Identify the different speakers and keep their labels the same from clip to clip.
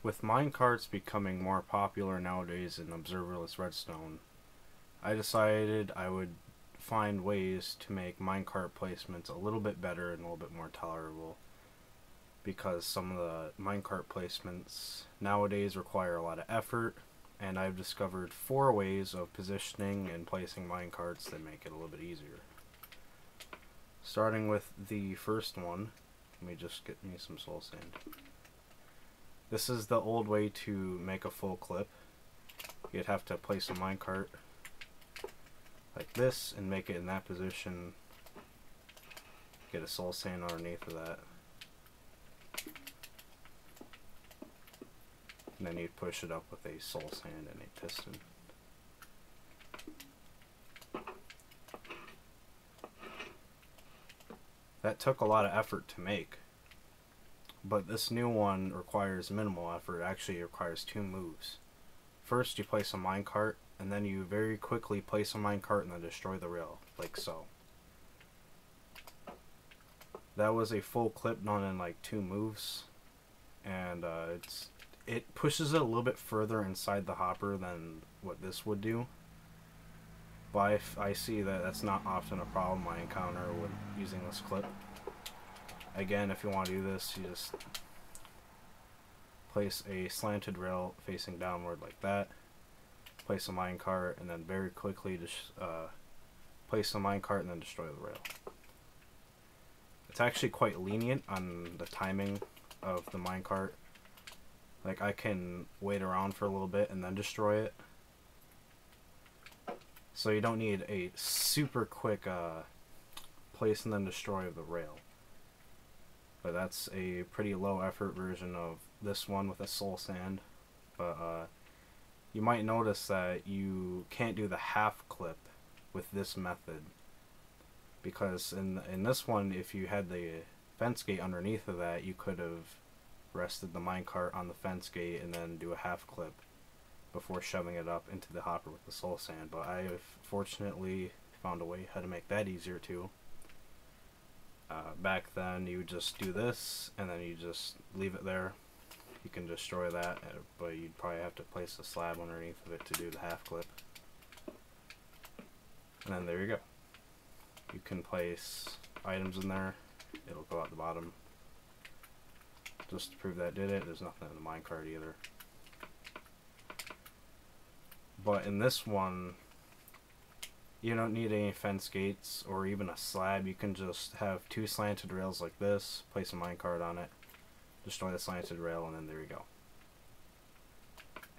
Speaker 1: With minecarts becoming more popular nowadays in observerless redstone, I decided I would find ways to make minecart placements a little bit better and a little bit more tolerable, because some of the minecart placements nowadays require a lot of effort, and I've discovered 4 ways of positioning and placing minecarts that make it a little bit easier. Starting with the first one, let me just get me some soul sand. This is the old way to make a full clip. You'd have to place a minecart like this and make it in that position. Get a soul sand underneath of that. And then you'd push it up with a soul sand and a piston. That took a lot of effort to make. But this new one requires minimal effort. Actually, it requires 2 moves. First, you place a minecart, and then you very quickly place a minecart and then destroy the rail, like so. That was a full clip done in like 2 moves, and it pushes it a little bit further inside the hopper than what this would do. But I see that that's not often a problem I encounter when using this clip. Again, if you want to do this, you just place a slanted rail facing downward like that, place a minecart, and then very quickly just place the minecart and then destroy the rail. It's actually quite lenient on the timing of the minecart. Like, I can wait around for a little bit and then destroy it. So you don't need a super quick place and then destroy of the rail. But that's a pretty low effort version of this one with a soul sand. But you might notice that you can't do the half clip with this method, because in this one, if you had the fence gate underneath of that, you could have rested the minecart on the fence gate and then do a half clip before shoving it up into the hopper with the soul sand. But I have fortunately found a way how to make that easier too. Back then you would just do this and then you just leave it there. You can destroy that, but you'd probably have to place a slab underneath of it to do the half clip. And then there you go. You can place items in there. It'll go out the bottom. Just to prove that did it, there's nothing in the minecart either. But in this one, you don't need any fence gates or even a slab. You can just have 2 slanted rails like this, place a minecart on it, destroy the slanted rail, and then there you go.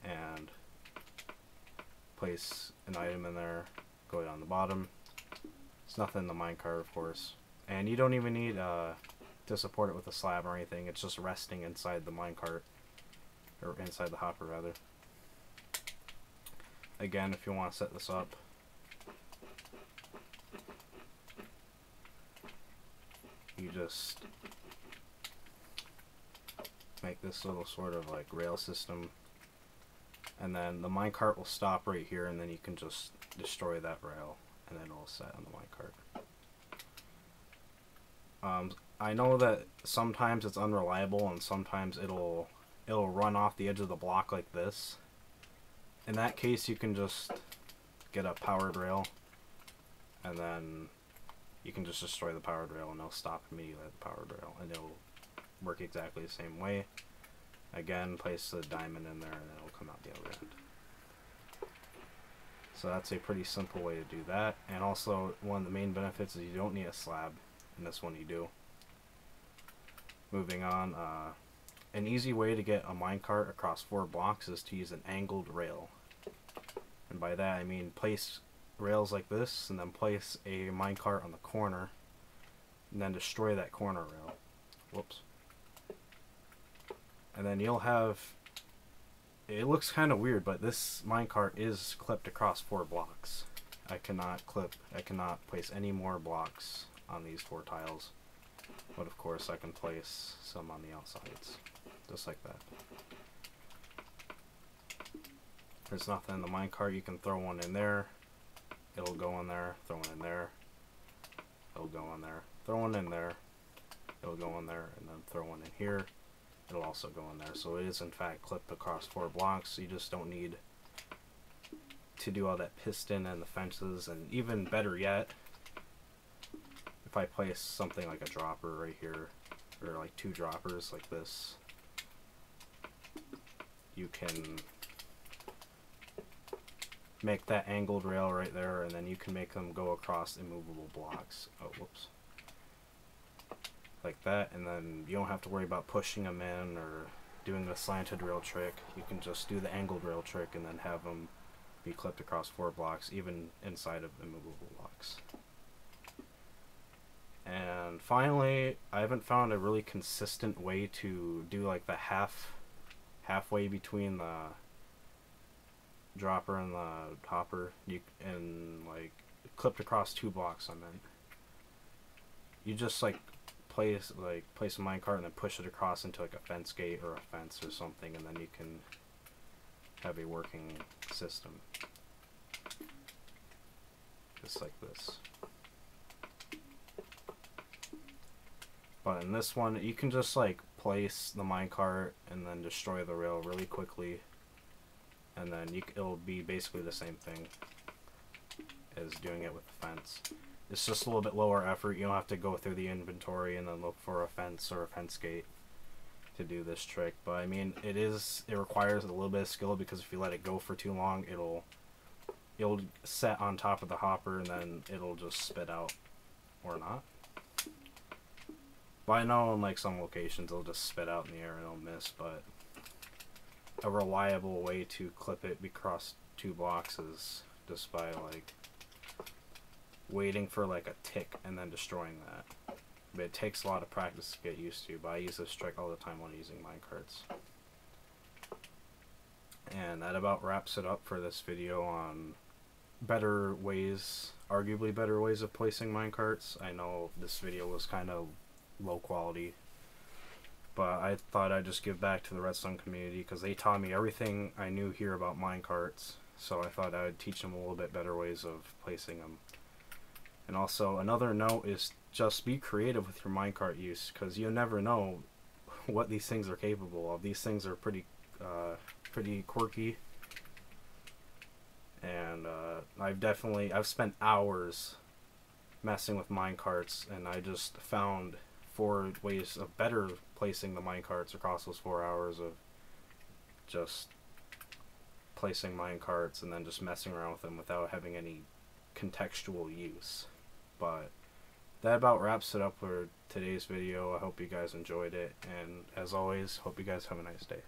Speaker 1: And place an item in there, go down the bottom. It's nothing in the minecart, of course. And you don't even need to support it with a slab or anything. It's just resting inside the minecart, or inside the hopper rather. Again, if you want to set this up, you just make this little sort of like rail system, and then the minecart will stop right here, and then you can just destroy that rail and then it'll set on the minecart. I know that sometimes it's unreliable and sometimes it'll run off the edge of the block like this. In that case, you can just get a powered rail, and then you can just destroy the powered rail and it'll stop immediately at the powered rail, and it'll work exactly the same way. Again, place the diamond in there and it'll come out the other end. So that's a pretty simple way to do that. And also, one of the main benefits is you don't need a slab. In this one you do. Moving on, an easy way to get a minecart across 4 blocks is to use an angled rail. And by that I mean place rails like this, and then place a minecart on the corner, and then destroy that corner rail. Whoops. And then you'll have, it looks kind of weird, but this minecart is clipped across 4 blocks. I cannot place any more blocks on these 4 tiles. But of course I can place some on the outsides, just like that. There's nothing in the minecart, you can throw one in there, it'll go in there, throw one in there, it'll go in there, throw one in there, it'll go in there, and then throw one in here, it'll also go in there. So it is in fact clipped across 4 blocks. You just don't need to do all that piston and the fences. And even better yet, if I place something like a dropper right here, or like 2 droppers like this, you can make that angled rail right there, and then you can make them go across immovable blocks. Oh, whoops. Like that, and then you don't have to worry about pushing them in or doing the slanted rail trick. You can just do the angled rail trick and then have them be clipped across 4 blocks, even inside of immovable blocks. And finally, I haven't found a really consistent way to do like the halfway between the dropper and the hopper, and like clipped across 2 blocks. I meant you just like place a minecart and then push it across into like a fence gate or a fence or something, and then you can have a working system just like this. But in this one, you can just like place the minecart and then destroy the rail really quickly, and then it'll be basically the same thing as doing it with the fence. It's just a little bit lower effort. You don't have to go through the inventory and then look for a fence or a fence gate to do this trick. But I mean, it requires a little bit of skill, because if you let it go for too long, it'll set on top of the hopper and then it'll just spit out, or not. But I know in like some locations it'll just spit out in the air and it'll miss, but a reliable way to clip it across 2 blocks is just by like waiting for like a tick and then destroying that. But it takes a lot of practice to get used to, but I use this trick all the time when using minecarts. And that about wraps it up for this video on better ways, arguably better ways of placing minecarts. I know this video was kind of low quality, but I thought I'd just give back to the redstone community because they taught me everything I knew here about minecarts, so I thought I would teach them a little bit better ways of placing them. And also, another note is just be creative with your minecart use, because you never know what these things are capable of. These things are pretty quirky, and I've spent hours messing with minecarts, and I just found 4 ways of better placing the minecarts across those 4 hours of just placing minecarts and then just messing around with them without having any contextual use. But that about wraps it up for today's video. I hope you guys enjoyed it, and as always, hope you guys have a nice day.